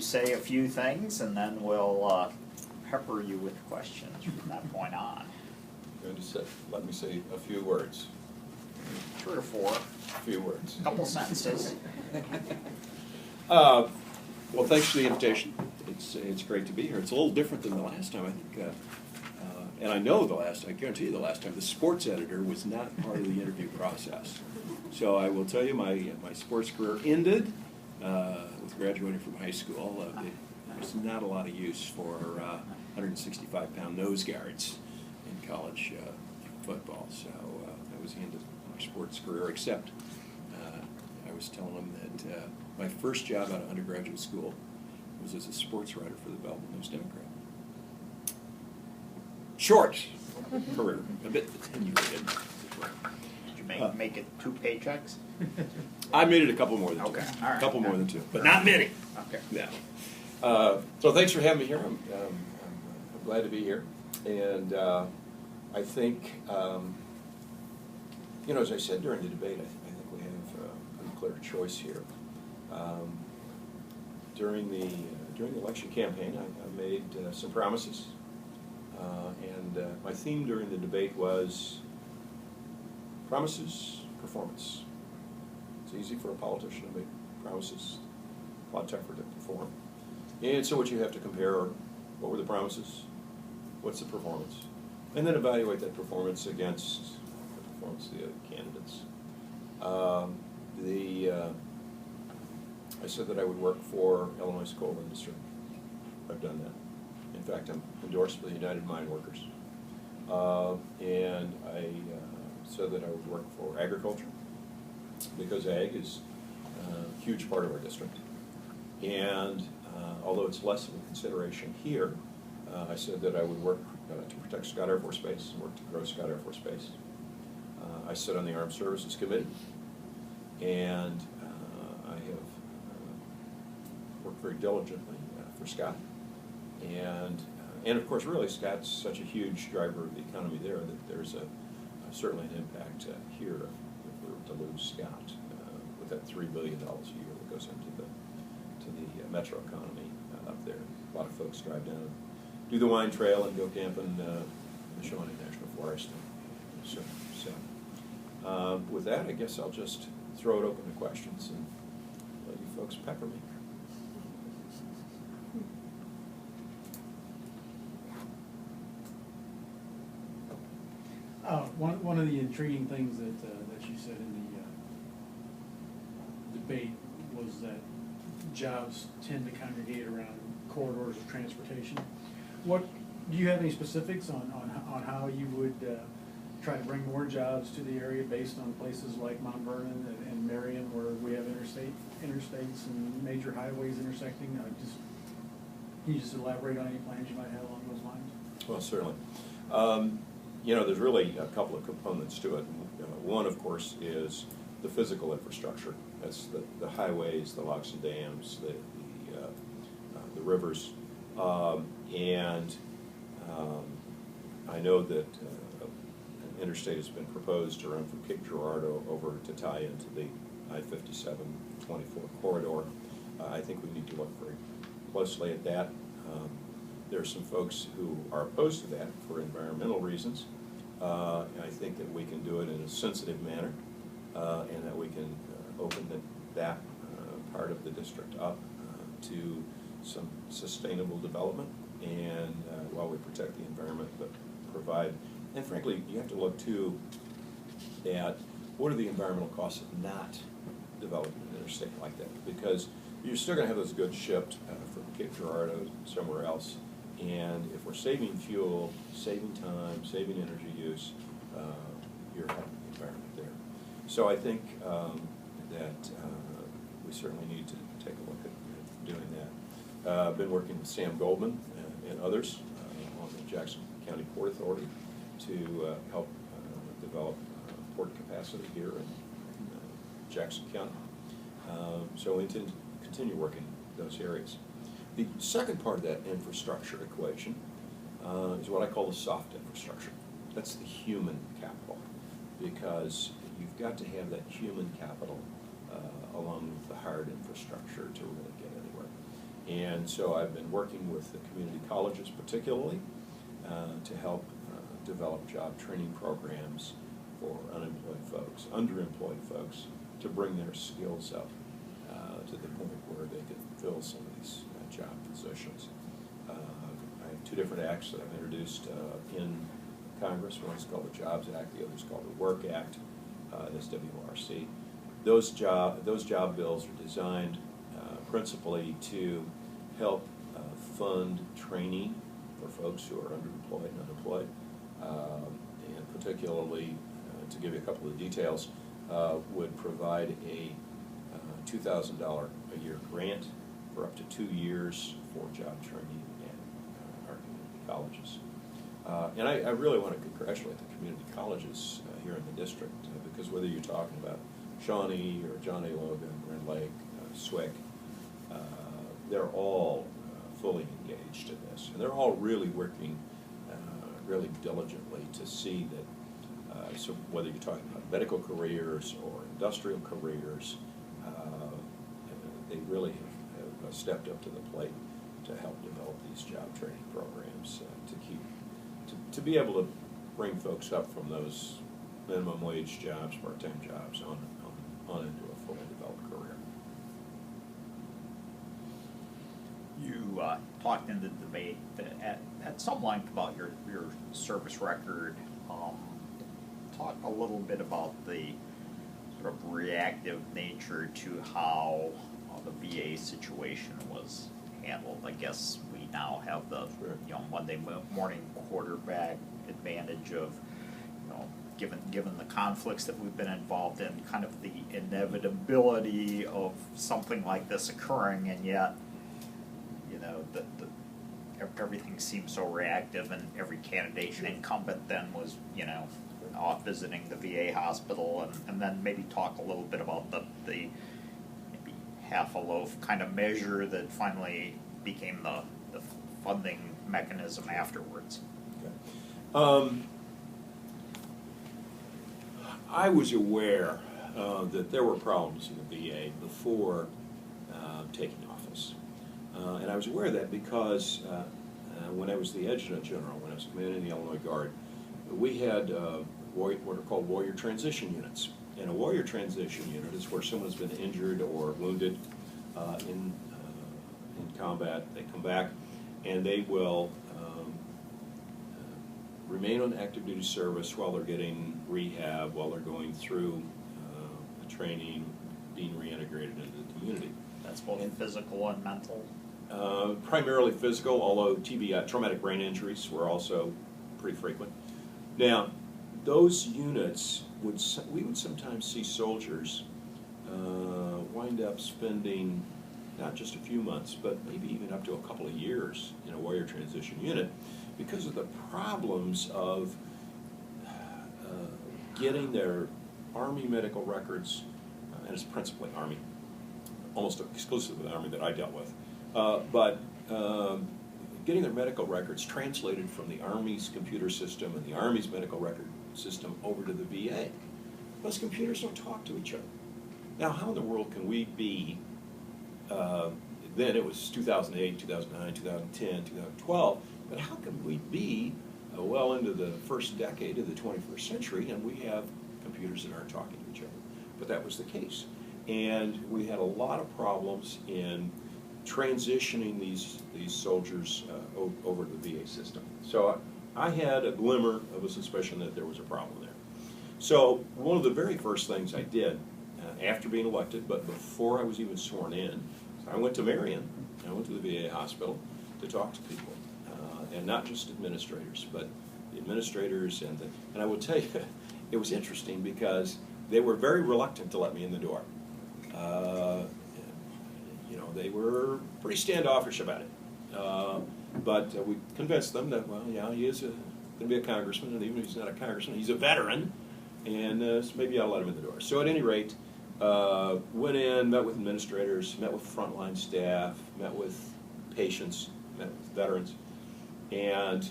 you say a few things, and then we'll pepper you with questions from that point on. Going to say, let me say a few words. 3 or 4. A few words. A couple sentences. Well, thanks for the invitation. It's great to be here. It's a little different than the last time, I think. And I guarantee you the last time, the sports editor was not part of the interview process. So I will tell you, my sports career ended with graduating from high school. There's not a lot of use for 165-pound nose guards in college football. So that was the end of my sports career, except I was telling them that my first job out of undergraduate school was as a sports writer for the Belleville News-Democrat. Short career, a bit attenuated. Did you make it 2 paychecks? I made it a couple more than 2. Okay, all right. A couple more than 2, but not many. Okay. Yeah. So thanks for having me here. I'm glad to be here. And I think, as I said during the debate, I think we have a clear choice here. During the election campaign, I made some promises. And my theme during the debate was promises, performance. It's easy for a politician to make promises, a lot tougher to perform. And so what you have to compare are, what were the promises, what's the performance, and then evaluate that performance against the performance of the other candidates. I said that I would work for Illinois coal industry. I've done that. In fact, I'm endorsed by the United Mine Workers. And I said that I would work for agriculture, because ag is a huge part of our district. And although it's less of a consideration here, I said that I would work to protect Scott Air Force Base and work to grow Scott Air Force Base. I sit on the Armed Services Committee, and I have worked very diligently for Scott. And of course, really, Scott's such a huge driver of the economy there that there's certainly an impact here if we were to lose Scott with that $3 billion a year that goes into the metro economy up there. A lot of folks drive down and do the wine trail and go camping in the Shawnee National Forest. So with that, I guess I'll just throw it open to questions and let you folks pepper me. One of the intriguing things that you said in the debate was that jobs tend to congregate around corridors of transportation. Do you have any specifics on how you would try to bring more jobs to the area based on places like Mount Vernon and Marion, where we have interstates and major highways intersecting? Can you just elaborate on any plans you might have along those lines? Well, certainly. There's really a couple of components to it. One, of course, is the physical infrastructure. That's the highways, the locks and dams, the rivers. I know that an interstate has been proposed to run from Cape Girardeau over to tie into the I-57-24 corridor. I think we need to look very closely at that. There are some folks who are opposed to that for environmental reasons. I think that we can do it in a sensitive manner, and that we can open that part of the district up to some sustainable development, and while we protect the environment, but provide, and frankly, you have to look too at what are the environmental costs of not developing an interstate like that, because you're still going to have those goods shipped from Cape Girardeau somewhere else. And if we're saving fuel, saving time, saving energy use, you're helping the environment there. So I think that we certainly need to take a look at doing that. I've been working with Sam Goldman and others on the Jackson County Port Authority to help develop port capacity here in Jackson County. So we intend to continue working in those areas. The second part of that infrastructure equation is what I call the soft infrastructure. That's the human capital, because you've got to have that human capital along with the hard infrastructure to really get anywhere. And so I've been working with the community colleges particularly to help develop job training programs for unemployed folks, underemployed folks, to bring their skills up to the point where they can fill some of these job positions. I have two different acts that I've introduced in Congress. One's called the Jobs Act, the other's called the Work Act, SWRC. Those job bills are designed principally to help fund training for folks who are underemployed and unemployed, and particularly, to give you a couple of details, would provide a $2,000 a year grant for up to 2 years for job training at our community colleges. And I really want to congratulate the community colleges here in the district, because whether you're talking about Shawnee or John A. Logan, Grand Lake, Swick, they're all fully engaged in this, and they're all really working really diligently to see that, so whether you're talking about medical careers or industrial careers, they really have stepped up to the plate to help develop these job training programs to be able to bring folks up from those minimum wage jobs, part-time jobs, on into a fully developed career. You talked in the debate at some length about your service record. Talk a little bit about the sort of reactive nature to how the VA situation was handled. I guess we now have the Monday morning quarterback advantage of, given the conflicts that we've been involved in, kind of the inevitability of something like this occurring, and yet, everything seems so reactive, and every candidate and incumbent then was, off visiting the VA hospital, and then maybe talk a little bit about the maybe half a loaf kind of measure that finally became the funding mechanism afterwards. Okay. I was aware that there were problems in the VA before taking office. And I was aware of that because when I was the adjutant general, when I was commanding in the Illinois Guard, we had what are called warrior transition units. And a warrior transition unit is where someone's been injured or wounded in combat. They come back and they will remain on active duty service while they're getting rehab, while they're going through the training, being reintegrated into the community. That's both physical and mental? Primarily physical, although TBI, traumatic brain injuries, were also pretty frequent. Now, those units, we would sometimes see soldiers wind up spending not just a few months, but maybe even up to a couple of years in a warrior transition unit because of the problems of getting their Army medical records, and it's principally Army, almost exclusively Army that I dealt with, but getting their medical records translated from the Army's computer system and the Army's medical record system over to the VA. Those computers don't talk to each other. Now, how in the world can we be, then it was 2008, 2009, 2010, 2012, but how can we be well into the first decade of the 21st century and we have computers that aren't talking to each other? But that was the case. And we had a lot of problems in transitioning these soldiers over to the VA system. So I had a glimmer of a suspicion that there was a problem there. So one of the very first things I did after being elected, but before I was even sworn in, I went to Marion. I went to the VA hospital to talk to people, and not just administrators, but the administrators and I will tell you, it was interesting because they were very reluctant to let me in the door. They were pretty standoffish about it. But we convinced them that, well, yeah, he is going to be a congressman, and even if he's not a congressman, he's a veteran, and so maybe I'll let him in the door. So at any rate, went in, met with administrators, met with frontline staff, met with patients, met with veterans, and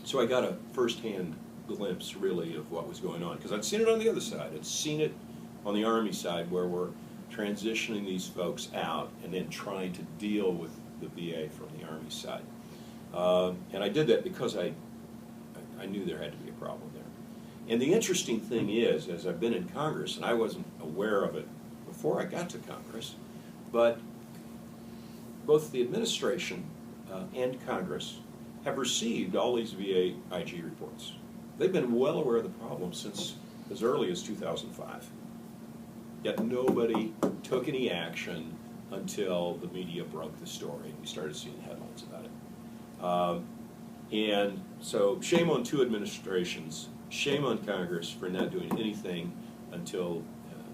so I got a first-hand glimpse, really, of what was going on, because I'd seen it on the other side. I'd seen it on the Army side, where we're transitioning these folks out and then trying to deal with the VA from the Army side. And I did that because I knew there had to be a problem there. And the interesting thing is, as I've been in Congress, and I wasn't aware of it before I got to Congress, but both the administration and Congress have received all these VA IG reports. They've been well aware of the problem since as early as 2005. Yet nobody took any action until the media broke the story and we started seeing headlines about it. And so shame on two administrations, shame on Congress for not doing anything until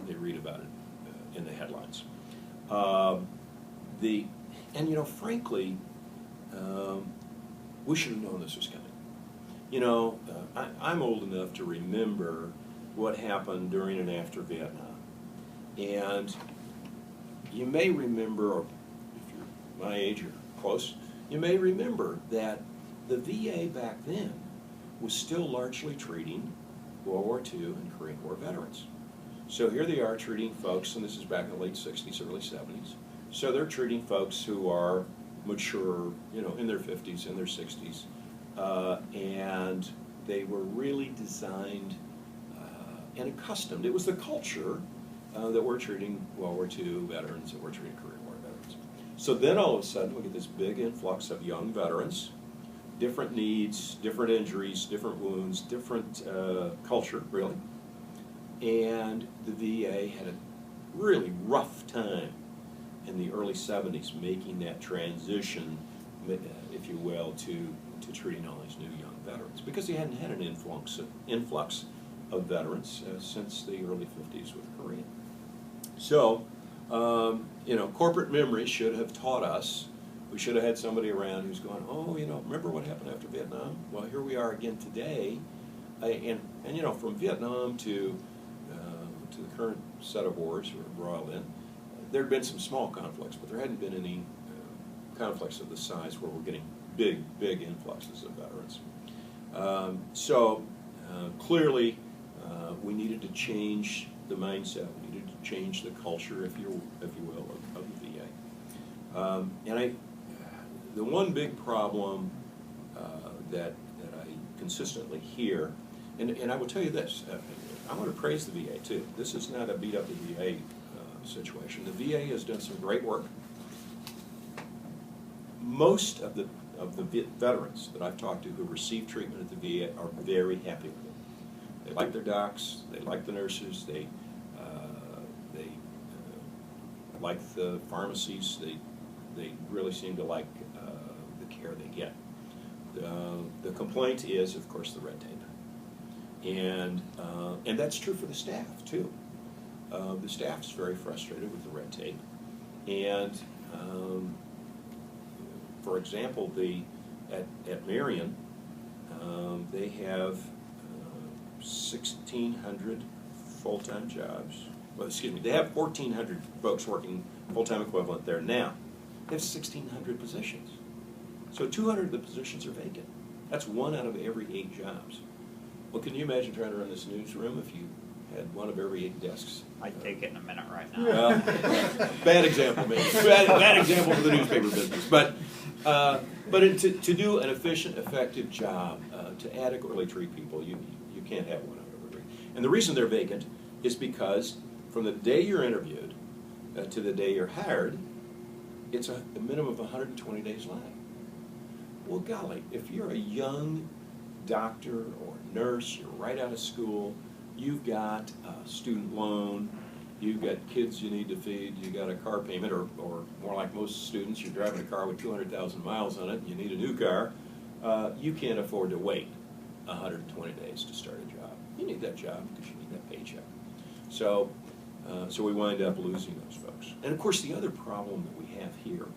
they read about it in the headlines. And you know, frankly, we should have known this was coming. You know, I'm old enough to remember what happened during and after Vietnam. And you may remember, or if you're my age or close, you may remember that the VA back then was still largely treating World War II and Korean War veterans. So here they are treating folks, and this is back in the late 60s, early 70s. So they're treating folks who are mature, you know, in their 50s, in their 60s, and they were really designed and accustomed. It was the culture that we're treating World War II veterans, that we're treating Korean War veterans. So then all of a sudden we get this big influx of young veterans, different needs, different injuries, different wounds, different culture, really. And the VA had a really rough time in the early 70s making that transition, if you will, to treating all these new young veterans, because they hadn't had an influx of veterans since the early 50s with Korea. So, you know, corporate memory should have taught us, we should have had somebody around who's going, oh, you know, remember what happened after Vietnam? Well, here we are again today. And you know, from Vietnam to the current set of wars we're embroiled in, there had been some small conflicts, but there hadn't been any conflicts of the size where we're getting big influxes of veterans. Clearly, we needed to change the mindset. We needed to change the culture, if you will, of the VA. The one big problem that I consistently hear, and I will tell you this, I want to praise the VA too. This is not a beat up the VA situation. The VA has done some great work. Most of the veterans that I've talked to who receive treatment at the VA are very happy with it. They like their docs, they like the nurses, they like the pharmacies, they really seem to like the care they get. The complaint is, of course, the red tape. And that's true for the staff, too. The staff's very frustrated with the red tape. And for example, at Marion, they have 1,600 full-time jobs. Well, excuse me, they have 1,400 folks working full-time equivalent there now. They have 1,600 positions. So 200 of the positions are vacant. That's 1 out of every 8 jobs. Well, can you imagine trying to run this newsroom if you had 1 of every 8 desks? I'd take it in a minute right now. Well, bad example, maybe. Bad example for the newspaper business. But to do an efficient, effective job, to adequately treat people, you can't have 1 out of every 8. And the reason they're vacant is because from the day you're interviewed to the day you're hired, it's a minimum of 120 days lag. Well, golly, if you're a young doctor or nurse, you're right out of school, you've got a student loan, you've got kids you need to feed, you got a car payment, or more like most students, you're driving a car with 200,000 miles on it, and you need a new car, you can't afford to wait 120 days to start a job. You need that job because you need that paycheck. So we wind up losing those folks. And of course, the other problem that we have here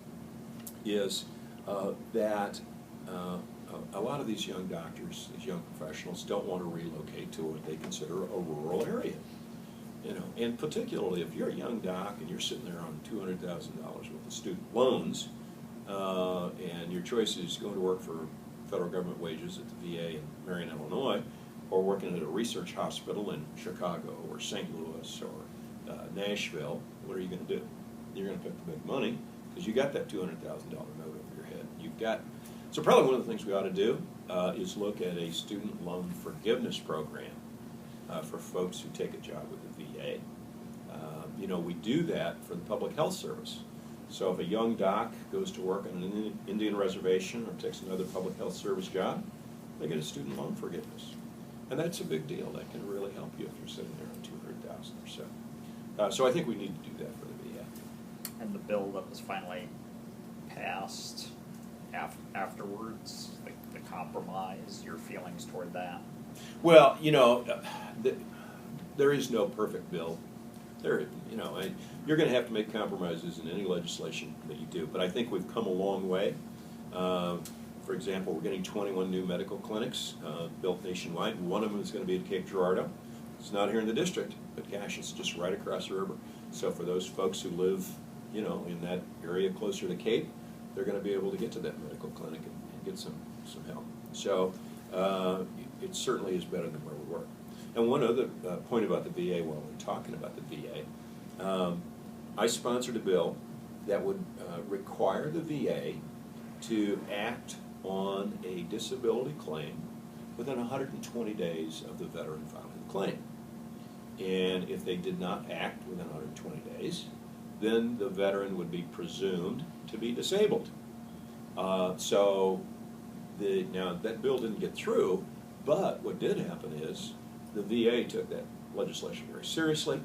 is that a lot of these young doctors, these young professionals, don't want to relocate to what they consider a rural area. You know, and particularly if you're a young doc and you're sitting there on $200,000 worth of student loans, and your choice is going to work for federal government wages at the VA in Marion, Illinois, or working at a research hospital in Chicago or St. Louis or Nashville, what are you going to do? You're going to pick the big money because you got that $200,000 note over your head. So probably one of the things we ought to do is look at a student loan forgiveness program for folks who take a job with the VA. We do that for the public health service. So if a young doc goes to work on an Indian reservation or takes another public health service job, they get a student loan forgiveness. And that's a big deal. That can really help you if you're sitting there on $200,000 or so. So I think we need to do that for the VA. And the bill that was finally passed afterwards, the compromise, your feelings toward that? Well, there is no perfect bill. You're going to have to make compromises in any legislation that you do. But I think we've come a long way. For example, we're getting 21 new medical clinics built nationwide. One of them is going to be at Cape Girardeau. It's not here in the district, but gosh, it's just right across the river. So for those folks who live, in that area closer to Cape, they're going to be able to get to that medical clinic and get some help. So it certainly is better than where we were. And one other point about the VA while we're talking about the VA, I sponsored a bill that would require the VA to act on a disability claim within 120 days of the veteran filing the claim. And if they did not act within 120 days, then the veteran would be presumed to be disabled. Now that bill didn't get through, but what did happen is the VA took that legislation very seriously,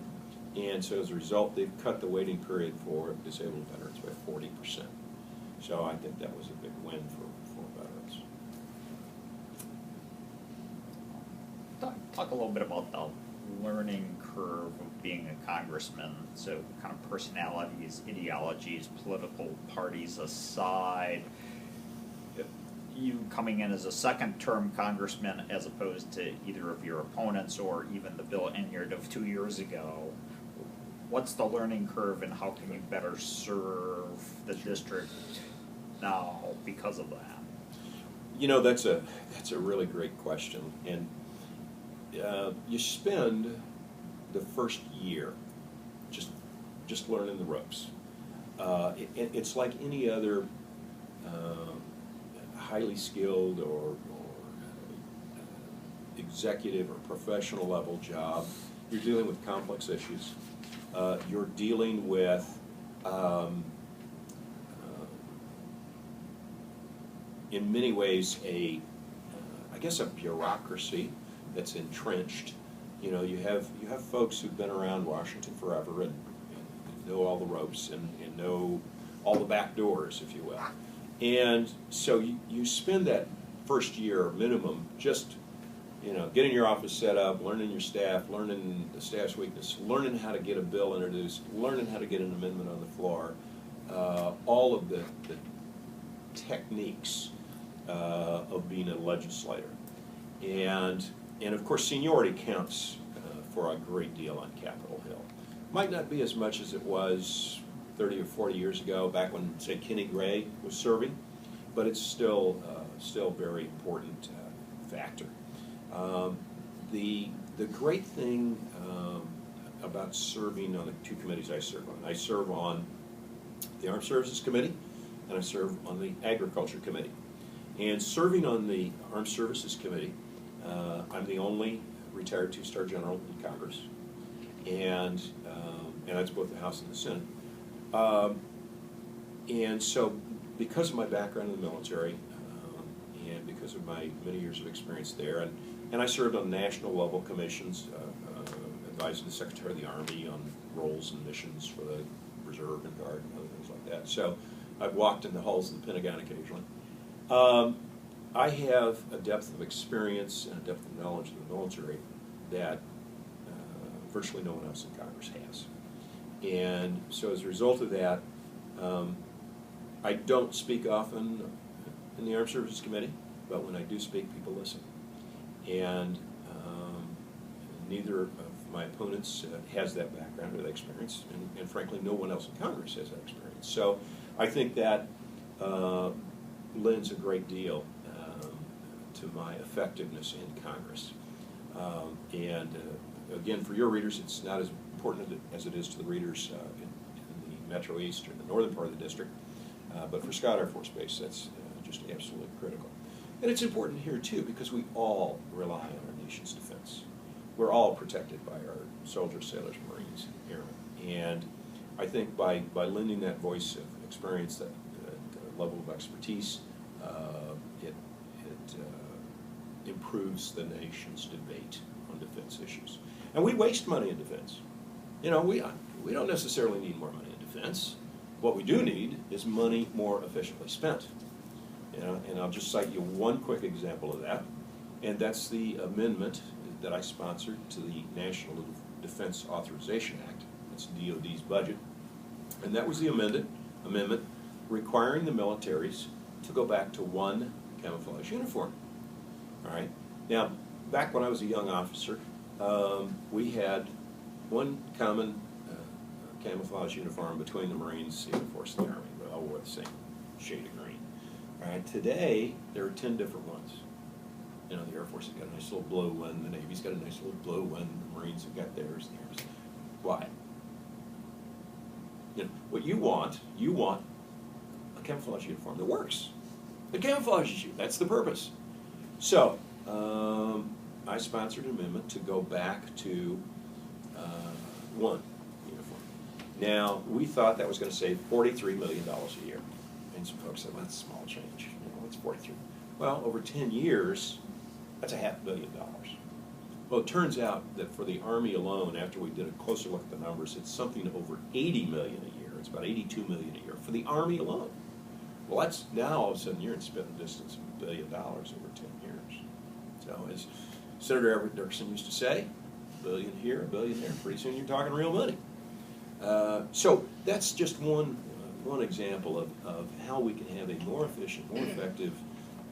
and so as a result, they've cut the waiting period for disabled veterans by 40%. So I think that was a big win for veterans. Talk a little bit about the learning curve of being a congressman. So kind of personalities, ideologies, political parties aside, you coming in as a second-term congressman as opposed to either of your opponents or even the Bill Enyart of 2 years ago, what's the learning curve and how can you better serve the district now because of that? That's a really great question. And you spend the first year just learning the ropes. It's like any other highly skilled or executive or professional level job. You're dealing with complex issues. You're dealing with in many ways I guess a bureaucracy that's entrenched. You have folks who've been around Washington forever and know all the ropes and know all the back doors, if you will. And so you spend that first year minimum just getting your office set up, learning your staff, learning the staff's weakness, learning how to get a bill introduced, learning how to get an amendment on the floor, all of the techniques of being a legislator. And of course seniority counts for a great deal on Capitol Hill. Might not be as much as it was 30 or 40 years ago, back when, say, Kenny Gray was serving, but it's still a very important factor. The great thing about serving on the two committees I serve on the Armed Services Committee, and I serve on the Agriculture Committee. And serving on the Armed Services Committee, I'm the only retired two-star general in Congress, and that's both the House and the Senate. And so, because of my background in the military, and because of my many years of experience there, and I served on national level commissions, advising the Secretary of the Army on roles and missions for the Reserve and Guard and other things like that. So I've walked in the halls of the Pentagon occasionally. I have a depth of experience and a depth of knowledge of the military that virtually no one else in Congress has. And so as a result of that, I don't speak often in the Armed Services Committee, but when I do speak, people listen. And neither of my opponents has that background or that experience, and frankly, no one else in Congress has that experience. So I think that lends a great deal to my effectiveness in Congress. And again, for your readers, it's not as important as it is to the readers in the Metro East or the northern part of the district. But for Scott Air Force Base, that's just absolutely critical. And it's important here, too, because we all rely on our nation's defense. We're all protected by our soldiers, sailors, Marines, airmen. And I think by lending that voice of experience, that level of expertise, it improves the nation's debate on defense issues. And we waste money in defense. You know, we don't necessarily need more money in defense. What we do need is money more efficiently spent. You know, and I'll just cite you one quick example of that, and that's the amendment that I sponsored to the National Defense Authorization Act. It's DOD's budget. And that was the amendment requiring the militaries to go back to one camouflage uniform. All right. Now, back when I was a young officer, we had one common camouflage uniform between the Marines, the Air Force, and the Army. We all wore the same shade of green. All right. Today, there are 10 different ones. You know, the Air Force has got a nice little blue one, the Navy's got a nice little blue one, the Marines have got theirs, and theirs. Why? You know, what you want a camouflage uniform that works. It camouflages you. That's the purpose. So, I sponsored an amendment to go back to one uniform. Now, we thought that was going to save $43 million a year. And some folks said, well, that's a small change. You know, what's 43? Well, over 10 years, that's $500 million. Well, it turns out that for the Army alone, after we did a closer look at the numbers, it's something over $80 million a year. It's about $82 million a year for the Army alone. Well, that's now all of a sudden you're in spitting distance of $1 billion over 10 years. So as Senator Everett Dirksen used to say, $1 billion here, $1 billion there. Pretty soon you're talking real money. So that's just one example of how we can have a more efficient, more effective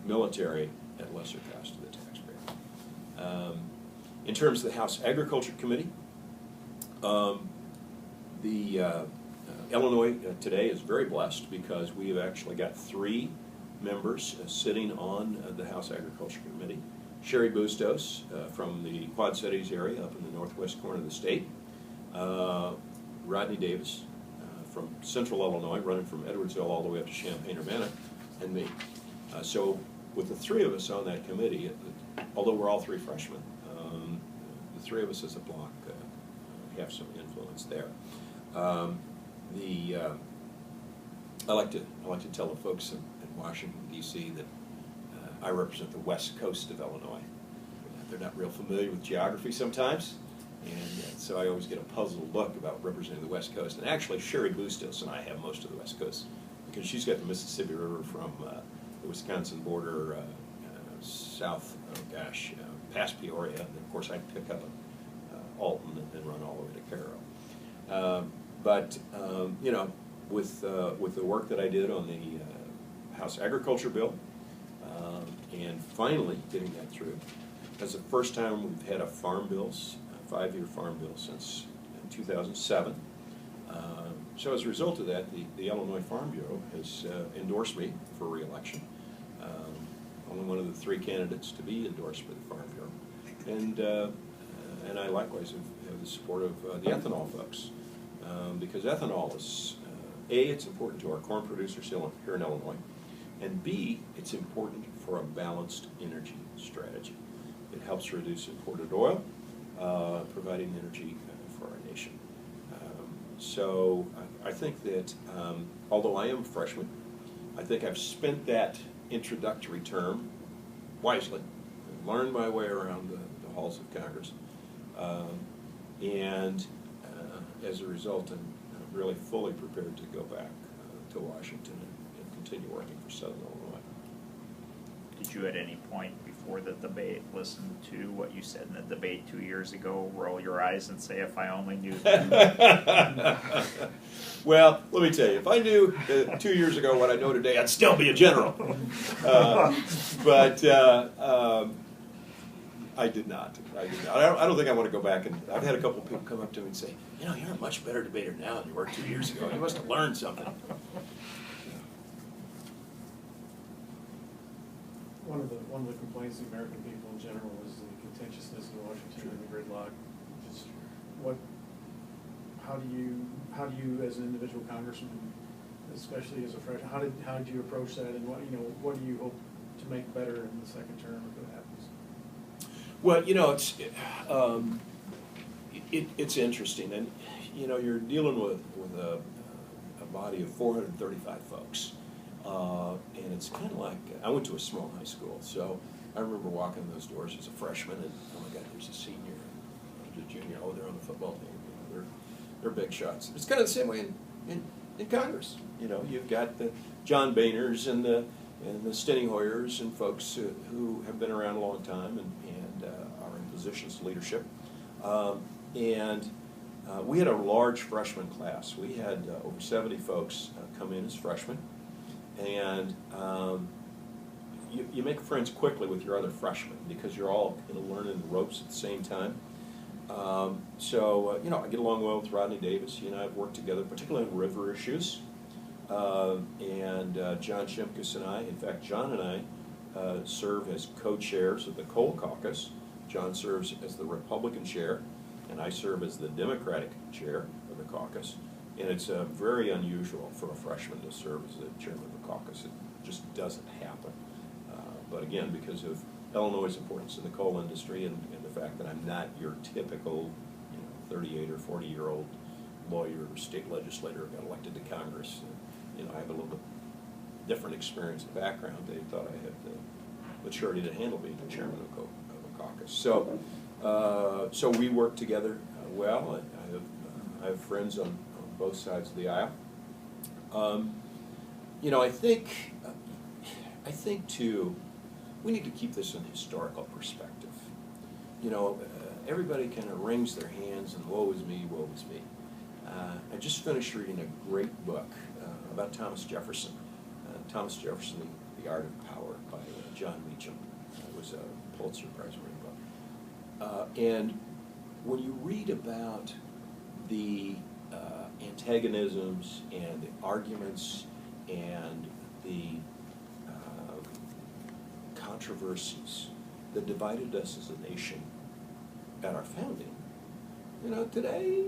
military at lesser cost to the taxpayer. In terms of the House Agriculture Committee, Illinois today is very blessed because we have actually got 3 members sitting on the House Agriculture Committee. Sherry Bustos from the Quad Cities area up in the northwest corner of the state. Rodney Davis from Central Illinois, running from Edwardsville all the way up to Champaign-Urbana, and me. So with the 3 of us on that committee, although we're all 3 freshmen, the 3 of us as a block have some influence there. I like to tell the folks in Washington, D.C. that I represent the west coast of Illinois. They're not real familiar with geography sometimes, and so I always get a puzzled look about representing the west coast. And actually, Sherry Bustos and I have most of the west coast because she's got the Mississippi River from the Wisconsin border south, past Peoria, and of course I pick up Alton and then run all the way to Cairo. But you know, with the work that I did on the House Agriculture Bill, and finally getting that through, that's the first time we've had a farm bills, a 5-year farm bill since 2007. So as a result of that, the Illinois Farm Bureau has endorsed me for re-election. Only one of the 3 candidates to be endorsed by the Farm Bureau, and I likewise have the support of the ethanol folks. Because ethanol is, A, it's important to our corn producers here in Illinois, and B, it's important for a balanced energy strategy. It helps reduce imported oil, providing energy for our nation. So I think that, although I am a freshman, I think I've spent that introductory term wisely, learned my way around the halls of Congress, and as a result, I'm really fully prepared to go back to Washington and continue working for Southern Illinois. Did you at any point before the debate listen to what you said in the debate 2 years ago, roll your eyes and say, if I only knew that? Well, let me tell you, if I knew 2 years ago what I know today, I'd still be a general. But I did not. I don't think I want to go back. And I've had a couple of people come up to me and say, you know, you're a much better debater now than you were 2 years ago. You must have learned something. One of the complaints of the American people in general was the contentiousness in Washington and the gridlock. Just what how do you as an individual congressman, especially as a freshman, how did you approach that, and what do you hope to make better in the second term if it happens? Well, it's interesting, and you're dealing with a body of 435 folks, and it's kind of like, I went to a small high school, so I remember walking in those doors as a freshman, and oh my God, there's a senior, there's a junior, oh, they're on the football team, they're big shots. It's kind of the same way in Congress. You've got the John Boehners and the Steny Hoyers and folks who have been around a long time and are in positions of leadership. We had a large freshman class. We had over 70 folks come in as freshmen, and you make friends quickly with your other freshmen because you're all learning the ropes at the same time. I get along well with Rodney Davis. He and I have worked together, particularly on river issues. John Shimkus and I, in fact, John and I serve as co-chairs of the Coal Caucus. John serves as the Republican chair, and I serve as the Democratic chair of the caucus. And it's very unusual for a freshman to serve as the chairman of the caucus. It just doesn't happen. But again, because of Illinois' importance in the coal industry and the fact that I'm not your typical 38 or 40-year-old lawyer or state legislator who got elected to Congress, I have a little bit different experience and background. They thought I had the maturity to handle being the chairman of a caucus. So we work together well. I have friends on both sides of the aisle. I think too, we need to keep this in historical perspective. Everybody kind of wrings their hands and woe is me, woe is me. I just finished reading a great book about Thomas Jefferson. Thomas Jefferson, The Art of Power by John Meacham. It was a Pulitzer Prize-winning book. And when you read about the antagonisms and the arguments and the controversies that divided us as a nation at our founding, today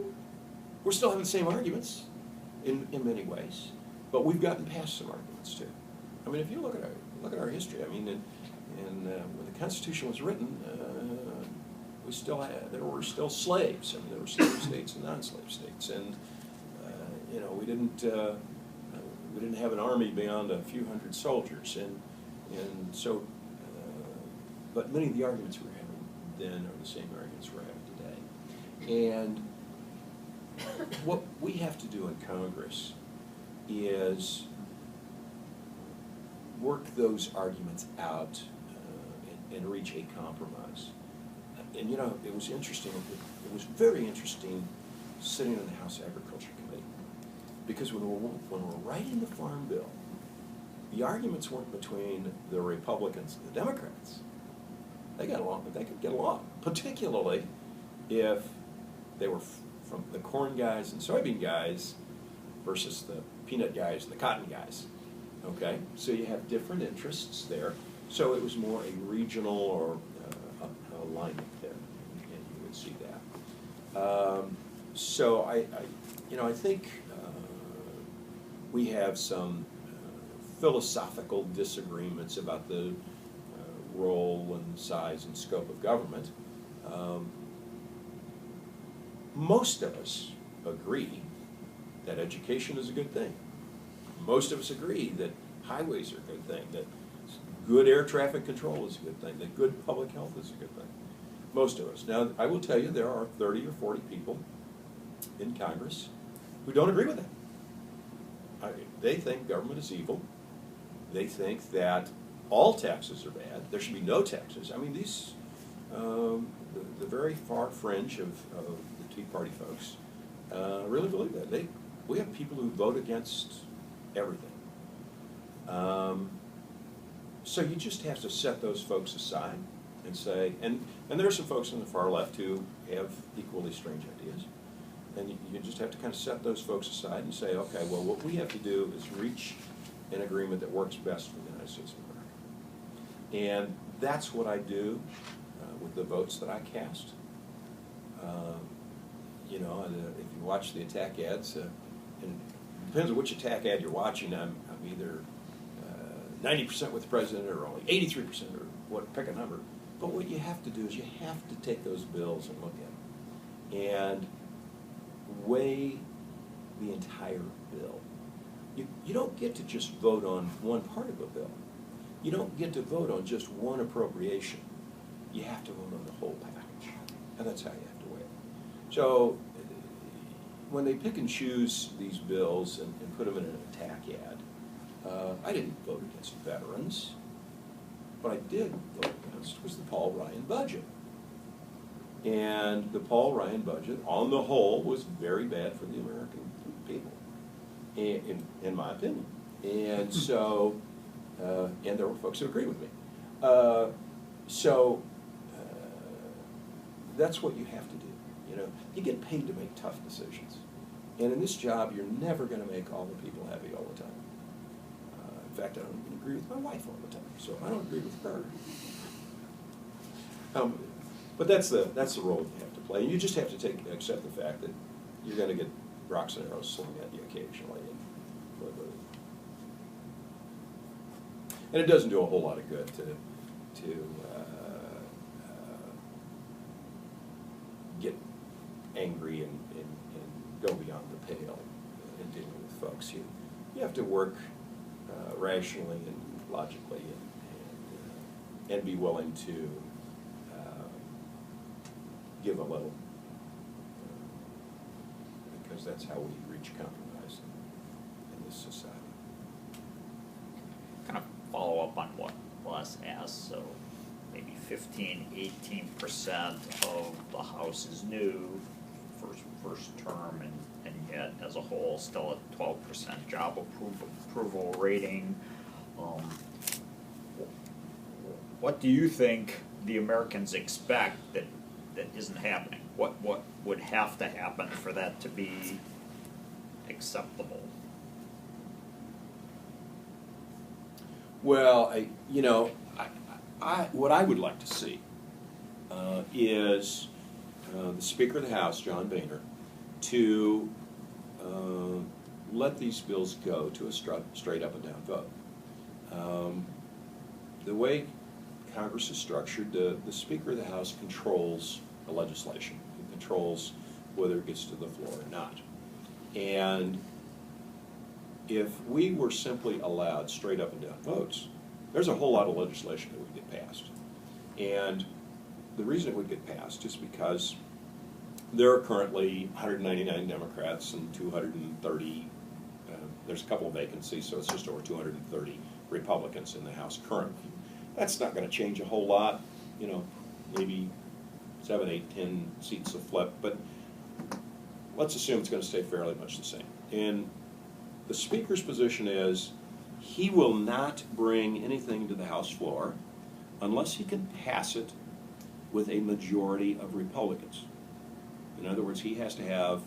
we're still having the same arguments in many ways, but we've gotten past some arguments too. I mean, if you look at our history, I mean, when the Constitution was written, there were still slaves. I mean, there were slave states and non-slave states, and we didn't have an army beyond a few hundred soldiers, and so. But many of the arguments we were having then are the same arguments we're having today. And what we have to do in Congress is work those arguments out and reach a compromise. And it was interesting. It was very interesting sitting in the House Agriculture Committee, because when we're writing the Farm Bill, the arguments weren't between the Republicans and the Democrats. They got along, but they could get along, particularly if they were from the corn guys and soybean guys versus the peanut guys and the cotton guys. Okay, so you have different interests there. So it was more a regional or alignment there, and you would see that. So I think we have some philosophical disagreements about the role and size and scope of government. Most of us agree that education is a good thing. Most of us agree that highways are a good thing, that good air traffic control is a good thing, that good public health is a good thing. Most of us. Now, I will tell you, there are 30 or 40 people in Congress who don't agree with that. They think government is evil. They think that all taxes are bad. There should be no taxes. I mean, these, the very far fringe of the Tea Party folks really believe that. We have people who vote against everything. So you just have to set those folks aside and say, and there are some folks on the far left who have equally strange ideas. And you just have to kind of set those folks aside and say, okay, well, what we have to do is reach an agreement that works best for the United States of America. And that's what I do with the votes that I cast. you know, and if you watch the attack ads, and it depends on which attack ad you're watching. I'm either 90% with the president or only 83% or what, pick a number. But what you have to do is you have to take those bills and look at them and weigh the entire bill. You don't get to just vote on one part of a bill. You don't get to vote on just one appropriation. You have to vote on the whole package, and that's how you have to weigh it. So when they pick and choose these bills and put them in an attack ad, I didn't vote against veterans. What I did vote against was the Paul Ryan budget. And the Paul Ryan budget, on the whole, was very bad for the American people, in my opinion. And so, and there were folks who agreed with me. That's what you have to do. You know, you get paid to make tough decisions. And in this job, you're never going to make all the people happy all the time. In fact, I don't even agree with my wife all the time, so I don't agree with her. But that's the role you have to play. You just have to accept the fact that you're going to get rocks and arrows slung at you occasionally. And it doesn't do a whole lot of good to get angry and go beyond the pale in dealing with folks. You have to work rationally and logically and be willing to give a little, because that's how we reach compromise in this society. Kind of follow up on what Les asked, so maybe 15–18% of the House is new, first term, and yet as a whole still a 12% job approval rating. What do you think the Americans expect that isn't happening? What would have to happen for that to be acceptable? Well, what I would like to see is the Speaker of the House, John Boehner, to let these bills go to a straight up and down vote. The way Congress is structured, the Speaker of the House controls the legislation. He controls whether it gets to the floor or not. And if we were simply allowed straight up and down votes, there's a whole lot of legislation that would get passed. And the reason it would get passed is because there are currently 199 Democrats and 230, there's a couple of vacancies, so it's just over 230 Republicans in the House currently. That's not going to change a whole lot, maybe 7, 8, 10 seats will flip, but let's assume it's going to stay fairly much the same. And the Speaker's position is he will not bring anything to the House floor unless he can pass it with a majority of Republicans. In other words, he has to have,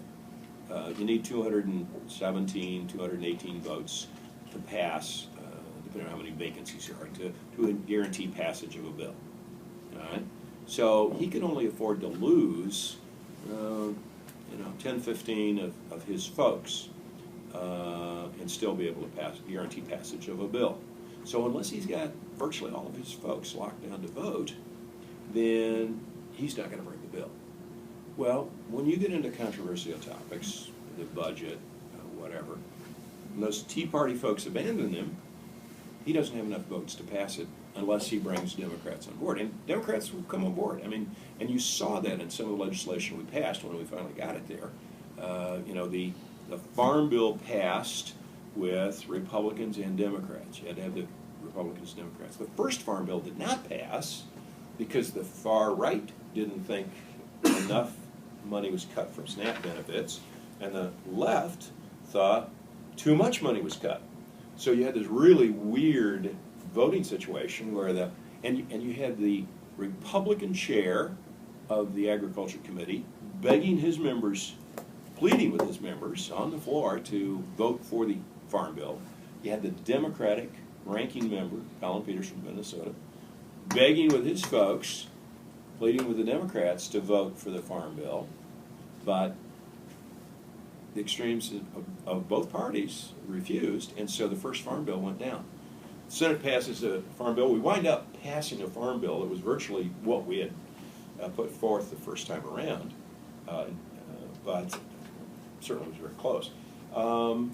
you need 217, 218 votes to pass, depending on how many vacancies there are, to guarantee passage of a bill. All right? So he can only afford to lose, 10, 15 of his folks and still be able to guarantee passage of a bill. So unless he's got virtually all of his folks locked down to vote, then he's not going to bring the bill. Well, when you get into controversial topics, the budget, whatever, and those Tea Party folks abandon him, he doesn't have enough votes to pass it unless he brings Democrats on board. And Democrats will come on board. I mean, and you saw that in some of the legislation we passed when we finally got it there. The Farm Bill passed with Republicans and Democrats. You had to have the Republicans and Democrats. The first Farm Bill did not pass because the far right didn't think enough money was cut from SNAP benefits, and the left thought too much money was cut. So you had this really weird voting situation where and you had the Republican chair of the Agriculture Committee begging his members, pleading with his members on the floor to vote for the Farm Bill. You had the Democratic ranking member, Colin Peters from Minnesota, begging with his folks, pleading with the Democrats to vote for the Farm Bill. But the extremes of both parties refused, and so the first farm bill went down. The Senate passes a farm bill. We wind up passing a farm bill that was virtually what we had put forth the first time around, but certainly was very close. And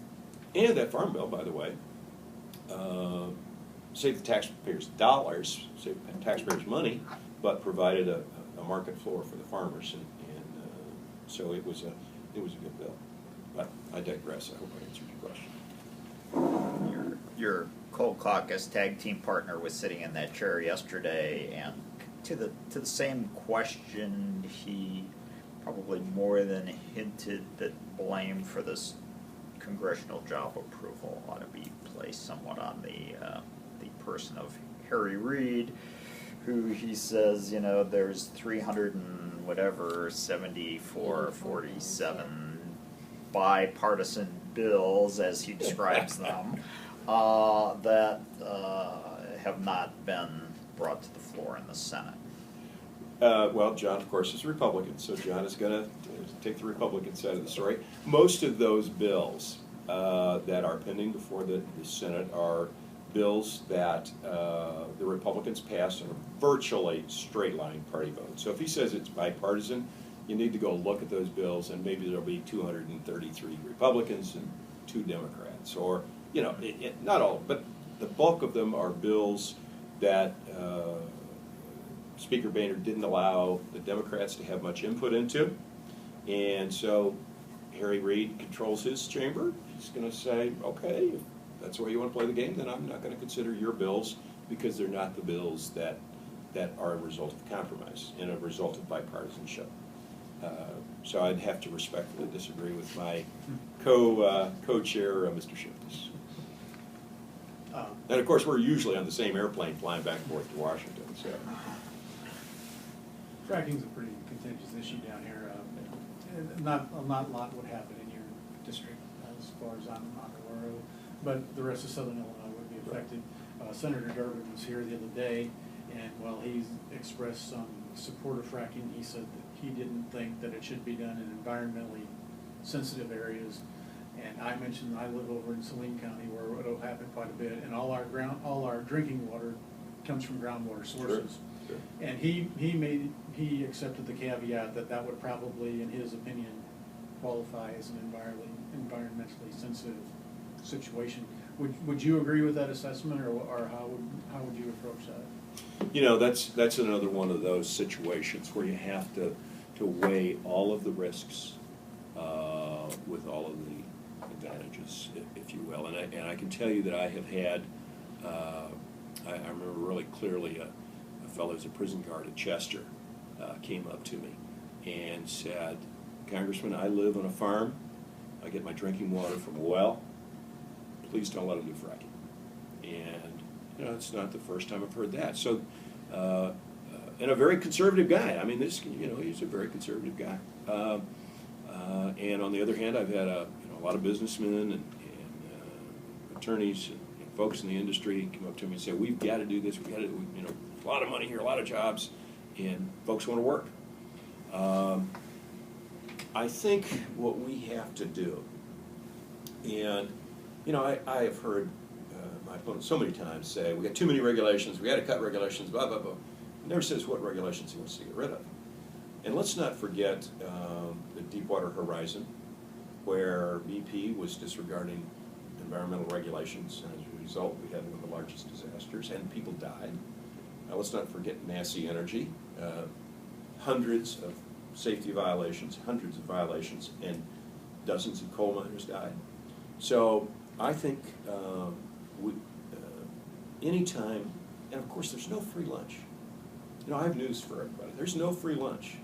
that farm bill, by the way, saved the taxpayers dollars, saved the taxpayers money, but provided a market floor for the farmers, and so it was a good bill. But I digress. I hope I answered your question. Your Coal Caucus tag team partner was sitting in that chair yesterday, and to the same question, he probably more than hinted that blame for this congressional job approval ought to be placed somewhat on the person of Harry Reid, who he says, there's 300 and whatever, 74 or 47 bipartisan bills, as he describes them, that have not been brought to the floor in the Senate. Well, John, of course, is a Republican, so John is going to take the Republican side of the story. Most of those bills that are pending before the Senate are bills that the Republicans passed in a virtually straight-line party vote. So if he says it's bipartisan, you need to go look at those bills, and maybe there'll be 233 Republicans and 2 Democrats, or not all, but the bulk of them are bills that Speaker Boehner didn't allow the Democrats to have much input into, and so Harry Reid controls his chamber. He's going to say, okay, if that's the way you want to play the game, then I'm not going to consider your bills, because they're not the bills that are a result of compromise and a result of bipartisanship. So I'd have to respectfully disagree with my co-chair, Mr. Shiftis. And of course, we're usually on the same airplane flying back and forth to Washington. So fracking's a pretty contentious issue down here. Not a lot would happen in your district as far as I'm aware of, but the rest of Southern Illinois would be affected. Senator Durbin was here the other day, and while he's expressed some support of fracking, he said that he didn't think that it should be done in environmentally sensitive areas. And I mentioned I live over in Saline County, where it'll happen quite a bit, and all our drinking water comes from groundwater sources. Sure. And he accepted the caveat that would probably, in his opinion, qualify as an environmentally sensitive situation. Would you agree with that assessment, or how would you approach that? That's another one of those situations where you have to weigh all of the risks with all of the advantages, if you will. And I can tell you that I have had, I remember really clearly a fellow who's a prison guard at Chester came up to me and said, Congressman, I live on a farm. I get my drinking water from a well. Please don't let them do fracking. And it's not the first time I've heard that. So, and a very conservative guy. I mean, he's a very conservative guy. And on the other hand, I've had a lot of businessmen and attorneys and folks in the industry come up to me and say, we've got to do this. We've got to do, a lot of money here, a lot of jobs, and folks want to work. I think what we have to do, and I have heard my opponent so many times say, we got too many regulations, we got to cut regulations, blah, blah, blah. He never says what regulations he wants to get rid of. And let's not forget the Deepwater Horizon, where BP was disregarding environmental regulations, and as a result, we had one of the largest disasters, and people died. Now, let's not forget Massey Energy, hundreds of safety violations, hundreds of violations, and dozens of coal miners died. So I think anytime, and of course there's no free lunch. I have news for everybody. There's no free lunch.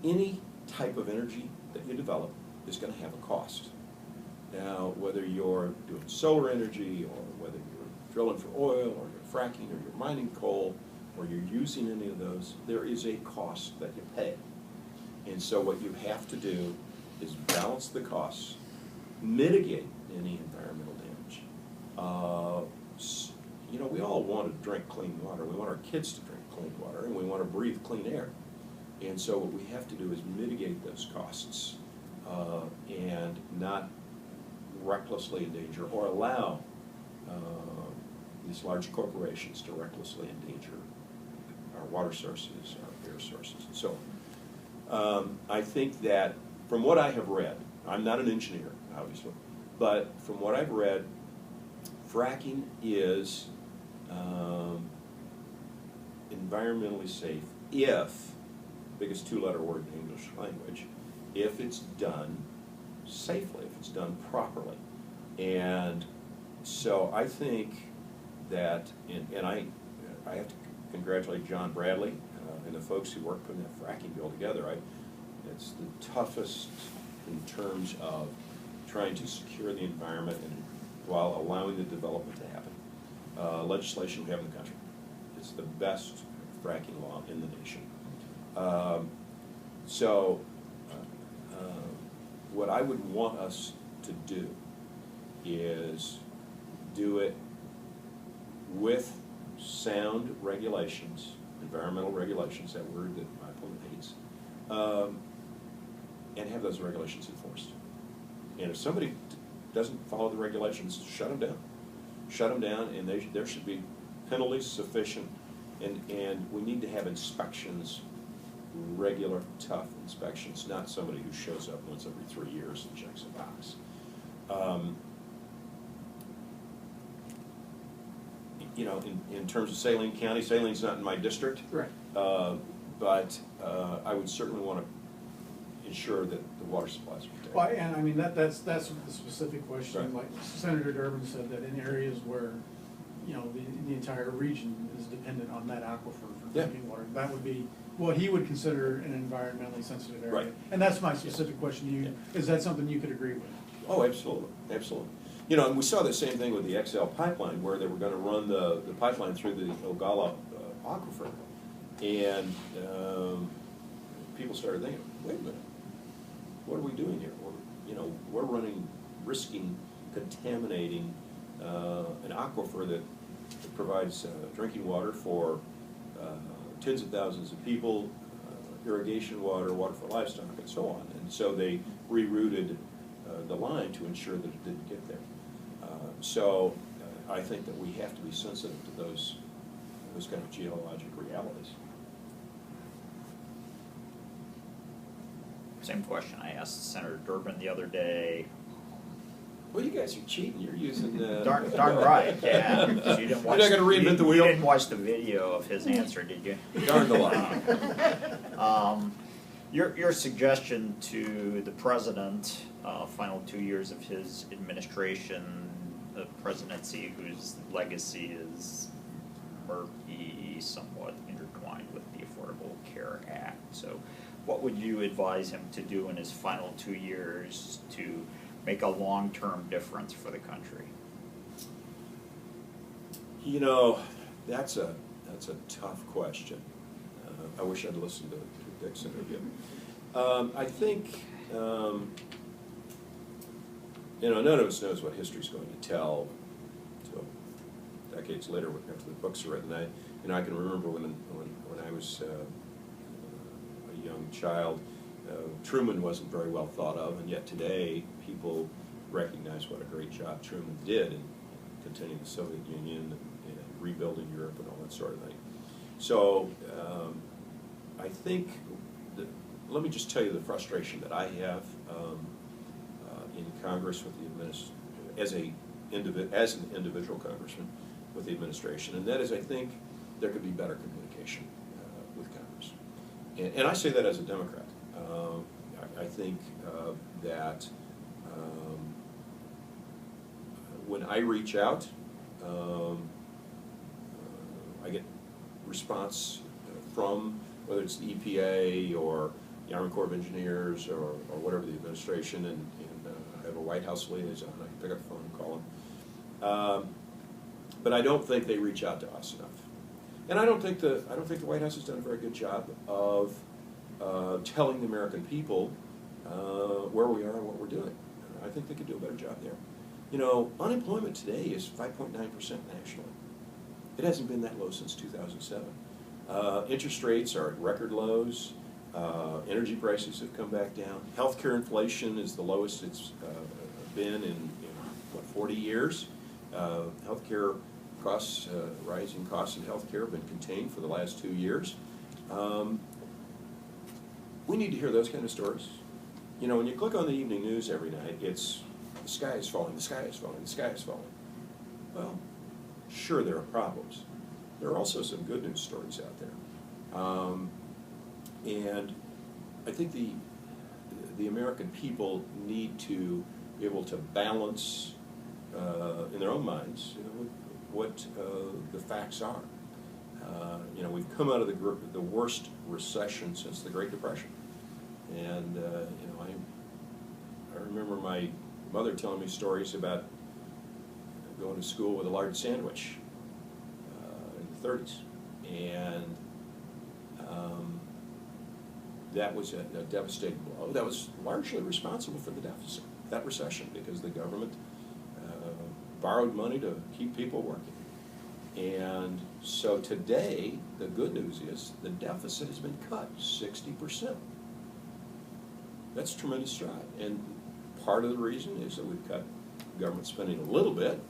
Any type of energy that you develop is going to have a cost. Now, whether you're doing solar energy, or whether you're drilling for oil, or you're fracking, or you're mining coal, or you're using any of those, there is a cost that you pay. And so what you have to do is balance the costs, mitigate any environmental damage. We all want to drink clean water. We want our kids to drink clean water, and we want to breathe clean air. And so what we have to do is mitigate those costs and not recklessly endanger or allow these large corporations to recklessly endanger our water sources, our air sources, and so on. I think that from what I have read, I'm not an engineer, obviously, but from what I've read, fracking is environmentally safe if, biggest two-letter word in the English language, if it's done safely, if it's done properly. And so I think that, and I have to congratulate John Bradley and the folks who worked putting that fracking bill together. It's the toughest in terms of trying to secure the environment and while allowing the development to happen. Legislation we have in the country. It's the best fracking law in the nation. What I would want us to do is do it with sound regulations, environmental regulations, that word that my opponent hates, and have those regulations enforced. And if somebody doesn't follow the regulations, shut them down. Shut them down, and there should be penalties sufficient, and we need to have inspections, regular, tough inspections, not somebody who shows up once every 3 years and checks a box. You know, in terms of Saline County, Saline's not in my district, Right. but I would certainly want to ensure that the water supplies are protected. Well, and I mean, that's the specific question. Right. Like Senator Durbin said that in areas where, you know, the entire region is dependent on that aquifer for Yeah. drinking water, that would be what he would consider an environmentally sensitive area. Right. And that's my specific question to you. Yeah. Is that something you could agree with? Oh, absolutely, absolutely. You know, and we saw the same thing with the XL pipeline, where they were going to run the pipeline through the Ogalla aquifer, and people started thinking, wait a minute, what are we doing here? We're risking contaminating an aquifer that provides drinking water for tens of thousands of people, irrigation water, water for livestock, and so on. And so they rerouted the line to ensure that it didn't get there. I think that we have to be sensitive to those kind of geologic realities. Same question I asked Senator Durbin the other day. Well, you guys are cheating. You're using Darn right, yeah. 'Cause you didn't watch. You're not going to reinvent the wheel. You didn't watch the video of his answer, did you? Darn the lie. Your suggestion to the president, final 2 years of his administration, the presidency, whose legacy is murky, somewhat intertwined with the Affordable Care Act. So, what would you advise him to do in his final 2 years to make a long-term difference for the country? You know, that's a tough question. I wish I'd listened to Dick's interview. I think, none of us knows what history's going to tell until decades later after the books are written. I can remember when I was a young child, Truman wasn't very well thought of, and yet today people recognize what a great job Truman did in containing the Soviet Union and rebuilding Europe and all that sort of thing. So I think let me just tell you the frustration that I have in Congress with the as an individual congressman with the administration, and that is, I think there could be better communication with Congress, and I say that as a Democrat. I think that when I reach out, I get response from whether it's the EPA or the Army Corps of Engineers or whatever the administration, and I have a White House liaison. I can pick up the phone and call them. But I don't think they reach out to us enough, and I don't think the White House has done a very good job of telling the American people where we are and what we're doing. I think they could do a better job there. You know, unemployment today is 5.9% nationally. It hasn't been that low since 2007. Interest rates are at record lows. Energy prices have come back down. Healthcare inflation is the lowest it's been in 40 years. Healthcare costs, rising costs in healthcare have been contained for the last 2 years. We need to hear those kind of stories. You know, when you click on the evening news every night, it's the sky is falling, the sky is falling, the sky is falling. Well, sure, there are problems. There are also some good news stories out there. And I think the American people need to be able to balance in their own minds, you know, what the facts are. You know, we've come out of the worst recession since the Great Depression, and you know, I remember my mother telling me stories about going to school with a large sandwich in the 30s, and that was a devastating blow. That was largely responsible for the deficit, that recession, because the government borrowed money to keep people working. And so today, the good news is the deficit has been cut 60%. That's a tremendous stride. And part of the reason is that we've cut government spending a little bit,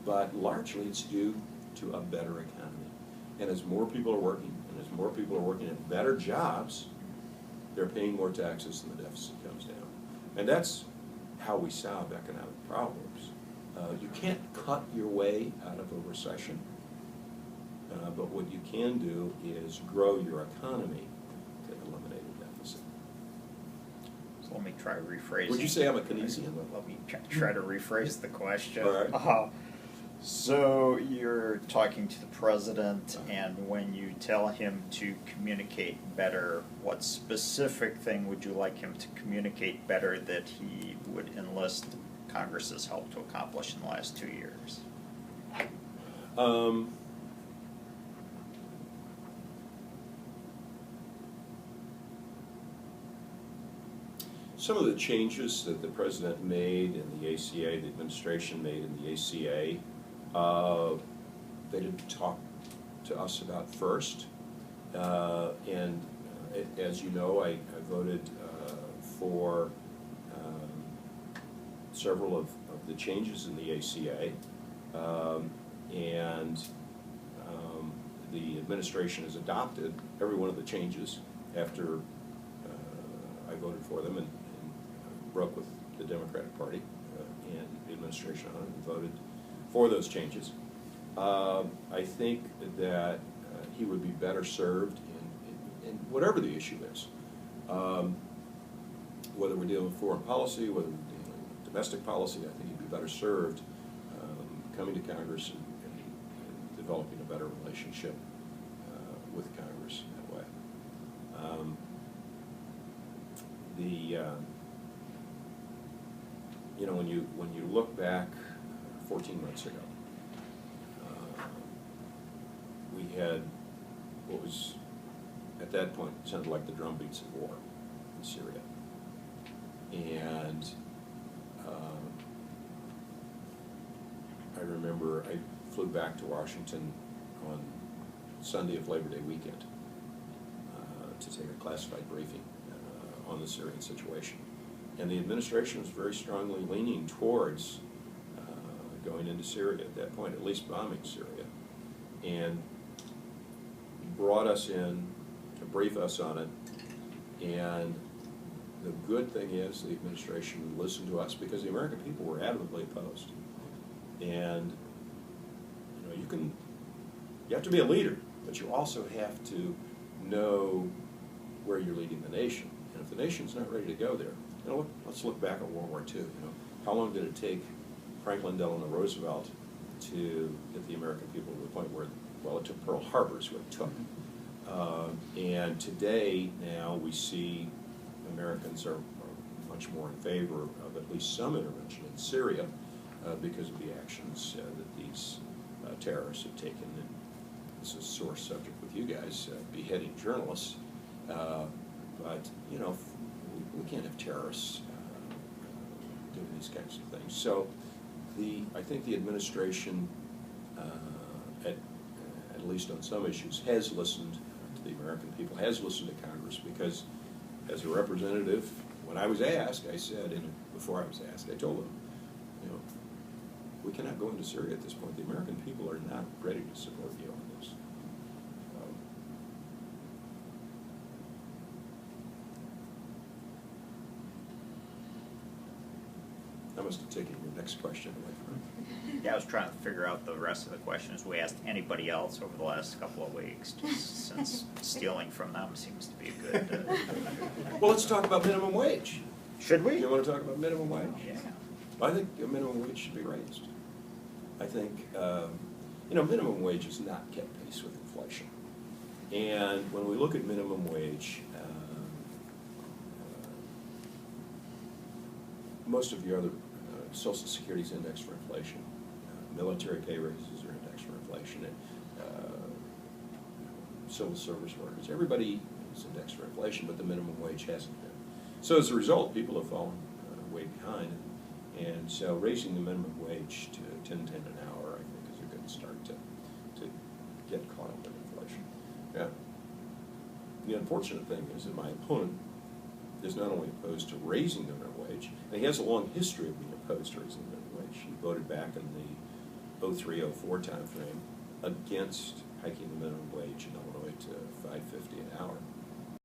but largely it's due to a better economy. And as more people are working, and as more people are working in better jobs, they're paying more taxes and the deficit comes down. And that's how we solve economic problems. You can't cut your way out of a recession, but what you can do is grow your economy to eliminate a deficit. So let me try rephrasing. Would you say I'm a Keynesian? Let me try to rephrase the question. All right. So you're talking to the president, and when you tell him to communicate better, what specific thing would you like him to communicate better that he would enlist Congress's help to accomplish in the last 2 years? Some of the changes that the president made in the ACA, the administration made in the ACA, they didn't talk to us about first. And as you know, I voted for several of the changes in the ACA, and the administration has adopted every one of the changes after I voted for them and broke with the Democratic Party and the administration on it and voted for those changes. I think that he would be better served in whatever the issue is, whether we're dealing with foreign policy, whether we're dealing with domestic policy. I think he'd be better served coming to Congress and developing a better relationship with Congress that way. You know, when you look back 14 months ago, we had what was at that point sounded like the drumbeats of war in Syria, and I remember I flew back to Washington on Sunday of Labor Day weekend to take a classified briefing on the Syrian situation. And the administration was very strongly leaning towards going into Syria at that point, at least bombing Syria, and brought us in to brief us on it. And the good thing is the administration listened to us because the American people were adamantly opposed. And you know, you have to be a leader, but you also have to know where you're leading the nation. And if the nation's not ready to go there, you know, let's look back at World War II. You know, how long did it take Franklin Delano Roosevelt to get the American people to the point where, well, it took Pearl Harbor is what it took. And today, now, we see Americans are much more in favor of at least some intervention in Syria because of the actions that these terrorists have taken. And this is a sore subject with you guys, beheading journalists. But, you know, we can't have terrorists doing these kinds of things. So I think the administration, at least on some issues, has listened to the American people, has listened to Congress, because as a representative, when I was asked, I said, before I was asked, I told them, you know, we cannot go into Syria at this point. The American people are not ready to support you on this. I must have taken your next question away from Yeah, I was trying to figure out the rest of the questions we asked anybody else over the last couple of weeks, just since stealing from them seems to be a good. Well, let's talk about minimum wage. Should we? You want to talk about minimum wage? Yeah. I think a minimum wage should be raised. I think, you know, minimum wage has not kept pace with inflation. And when we look at minimum wage, most of your other Social Security is indexed for inflation. Military pay raises are indexed for inflation. And, civil service workers, everybody is indexed for inflation, but the minimum wage hasn't been. So as a result, people have fallen way behind. And so raising the minimum wage to $10.10 an hour, I think, is a good start to get caught up in inflation. Yeah. The unfortunate thing is that my opponent is not only opposed to raising the minimum wage, and he has a long history of being opposed to raising the minimum wage. He voted back in the 03-04 timeframe against hiking the minimum wage in Illinois to $5.50 an hour.